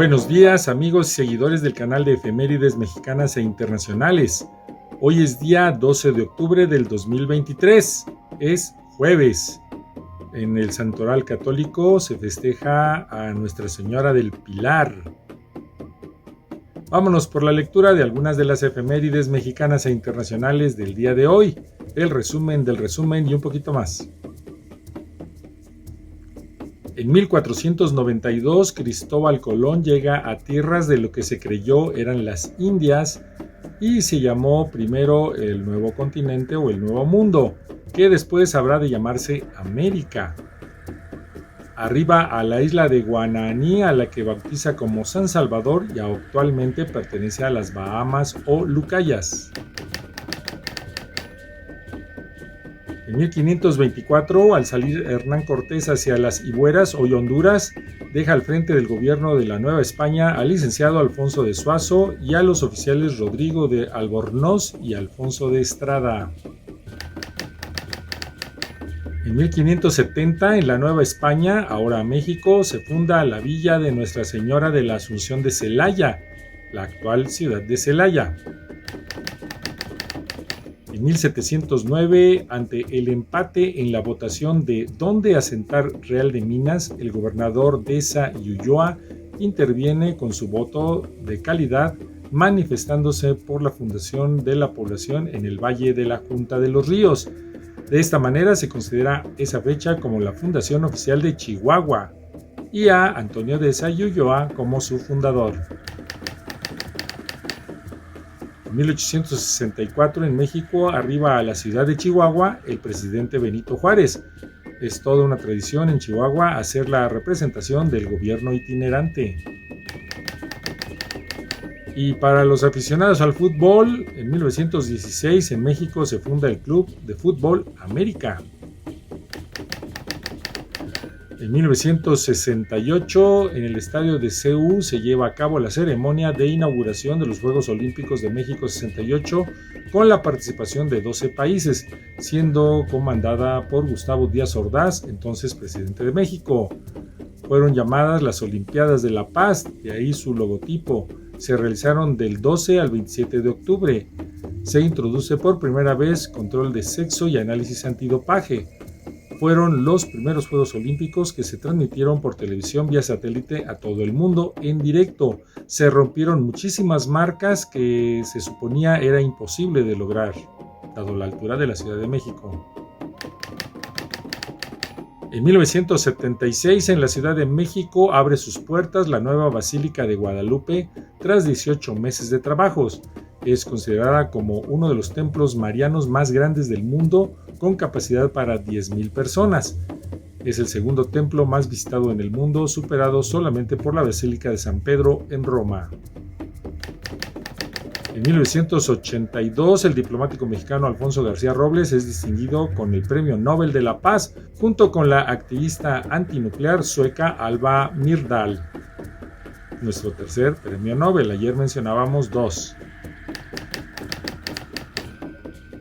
Buenos días, amigos y seguidores del canal de efemérides mexicanas e internacionales. Hoy es día 12 de octubre del 2023, es jueves. En el Santoral Católico se festeja a Nuestra Señora del Pilar. Vámonos por la lectura de algunas de las efemérides mexicanas e internacionales del día de hoy, el resumen del resumen y un poquito más. En 1492, Cristóbal Colón llega a tierras de lo que se creyó eran las Indias y se llamó primero el Nuevo Continente o el Nuevo Mundo, que después habrá de llamarse América. Arriba a la isla de Guananí, a la que bautiza como San Salvador y actualmente pertenece a las Bahamas o Lucayas. En 1524, al salir Hernán Cortés hacia las Ibueras, hoy Honduras, deja al frente del gobierno de la Nueva España al licenciado Alfonso de Zuazo y a los oficiales Rodrigo de Albornoz y Alfonso de Estrada. En 1570, en la Nueva España, ahora México, se funda la villa de Nuestra Señora de la Asunción de Celaya, la actual ciudad de Celaya. En 1709, ante el empate en la votación de dónde asentar Real de Minas, el gobernador Deza y Ulloa interviene con su voto de calidad, manifestándose por la fundación de la población en el Valle de la Junta de los Ríos. De esta manera se considera esa fecha como la fundación oficial de Chihuahua y a Antonio Deza y Ulloa como su fundador. En 1864, en México, arriba a la ciudad de Chihuahua el presidente Benito Juárez. Es toda una tradición en Chihuahua hacer la representación del gobierno itinerante. Y para los aficionados al fútbol, en 1916 en México se funda el Club de Fútbol América. En 1968, en el estadio de CU se lleva a cabo la ceremonia de inauguración de los Juegos Olímpicos de México 68 con la participación de 12 países, siendo comandada por Gustavo Díaz Ordaz, entonces presidente de México. Fueron llamadas las Olimpiadas de la Paz, de ahí su logotipo. Se realizaron del 12 al 27 de octubre. Se introduce por primera vez control de sexo y análisis antidopaje. Fueron los primeros Juegos Olímpicos que se transmitieron por televisión vía satélite a todo el mundo en directo. Se rompieron muchísimas marcas que se suponía era imposible de lograr, dado la altura de la Ciudad de México. En 1976, en la Ciudad de México, abre sus puertas la nueva Basílica de Guadalupe tras 18 meses de trabajos. Es considerada como uno de los templos marianos más grandes del mundo, con capacidad para 10,000 personas. Es el segundo templo más visitado en el mundo, superado solamente por la Basílica de San Pedro en Roma. En 1982, el diplomático mexicano Alfonso García Robles es distinguido con el Premio Nobel de la Paz, junto con la activista antinuclear sueca Alva Myrdal. Nuestro tercer premio Nobel, ayer mencionábamos dos.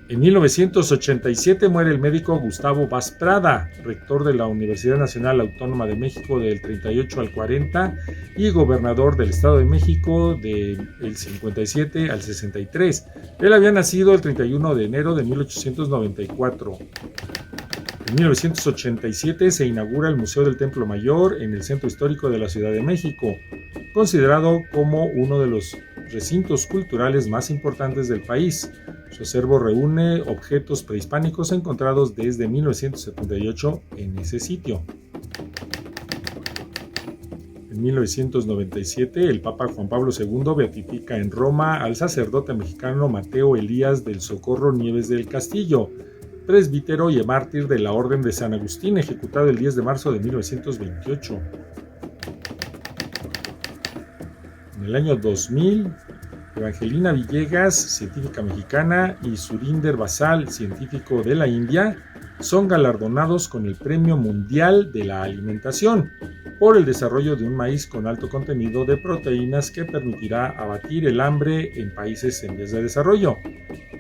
En 1987 muere el médico Gustavo Vaz Prada, rector de la Universidad Nacional Autónoma de México del 38 al 40 y gobernador del Estado de México del 57 al 63. Él había nacido el 31 de enero de 1894. En 1987 se inaugura el Museo del Templo Mayor en el Centro Histórico de la Ciudad de México, considerado como uno de los recintos culturales más importantes del país. Su acervo reúne objetos prehispánicos encontrados desde 1978 en ese sitio. En 1997, el Papa Juan Pablo II beatifica en Roma al sacerdote mexicano Mateo Elías del Socorro Nieves del Castillo, presbítero y mártir de la Orden de San Agustín, ejecutado el 10 de marzo de 1928. En el año 2000, Evangelina Villegas, científica mexicana, y Surinder Basal, científico de la India, son galardonados con el Premio Mundial de la Alimentación por el desarrollo de un maíz con alto contenido de proteínas que permitirá abatir el hambre en países en vías de desarrollo.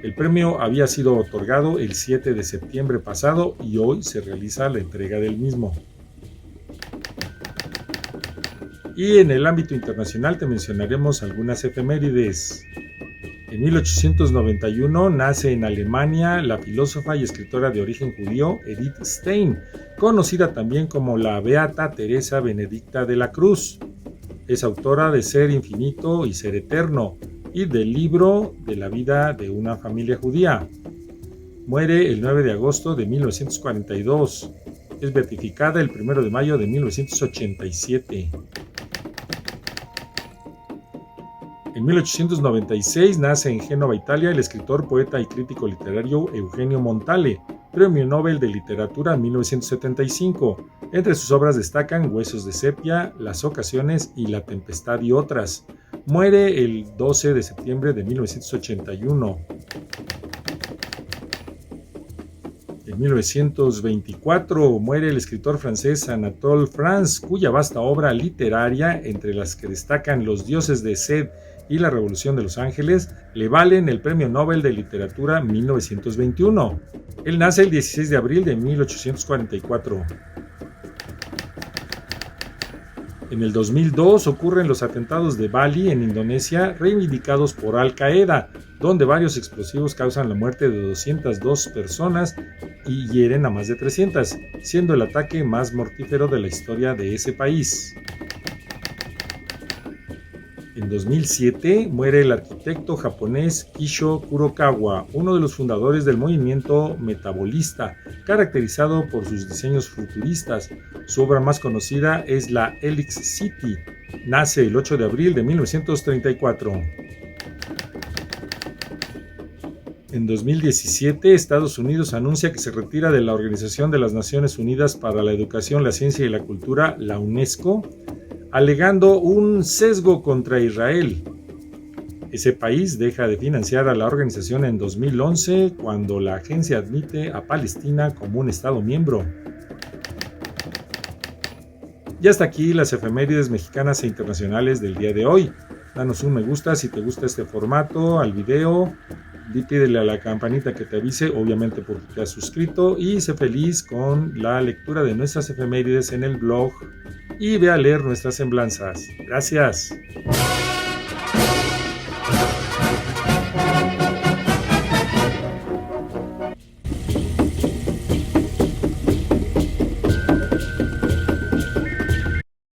El premio había sido otorgado el 7 de septiembre pasado y hoy se realiza la entrega del mismo. Y en el ámbito internacional te mencionaremos algunas efemérides. En 1891 nace en Alemania la filósofa y escritora de origen judío Edith Stein, conocida también como la Beata Teresa Benedicta de la Cruz. Es autora de Ser Infinito y Ser Eterno y del libro de la vida de una familia judía. Muere el 9 de agosto de 1942. Es beatificada el 1 de mayo de 1987. En 1896 nace en Génova, Italia, el escritor, poeta y crítico literario Eugenio Montale, Premio Nobel de Literatura en 1975. Entre sus obras destacan Huesos de sepia, Las ocasiones y La tempestad y otras. Muere el 12 de septiembre de 1981. En 1924 muere el escritor francés Anatole France, cuya vasta obra literaria, entre las que destacan Los dioses de Sed y La Revolución de los Ángeles, le valen el Premio Nobel de Literatura 1921. Él nace el 16 de abril de 1844. En el 2002 ocurren los atentados de Bali en Indonesia, reivindicados por Al Qaeda, donde varios explosivos causan la muerte de 202 personas y hieren a más de 300, siendo el ataque más mortífero de la historia de ese país. En 2007 muere el arquitecto japonés Kisho Kurokawa, uno de los fundadores del movimiento metabolista, caracterizado por sus diseños futuristas. Su obra más conocida es la Helix City. Nace el 8 de abril de 1934. En 2017, Estados Unidos anuncia que se retira de la Organización de las Naciones Unidas para la Educación, la Ciencia y la Cultura, la UNESCO, alegando un sesgo contra Israel. Ese país deja de financiar a la organización en 2011, cuando la agencia admite a Palestina como un Estado miembro. Y hasta aquí las efemérides mexicanas e internacionales del día de hoy. Danos un me gusta si te gusta este formato al video. Pídele a la campanita que te avise, obviamente porque te has suscrito, y sé feliz con la lectura de nuestras efemérides en el blog y ve a leer nuestras semblanzas. Gracias.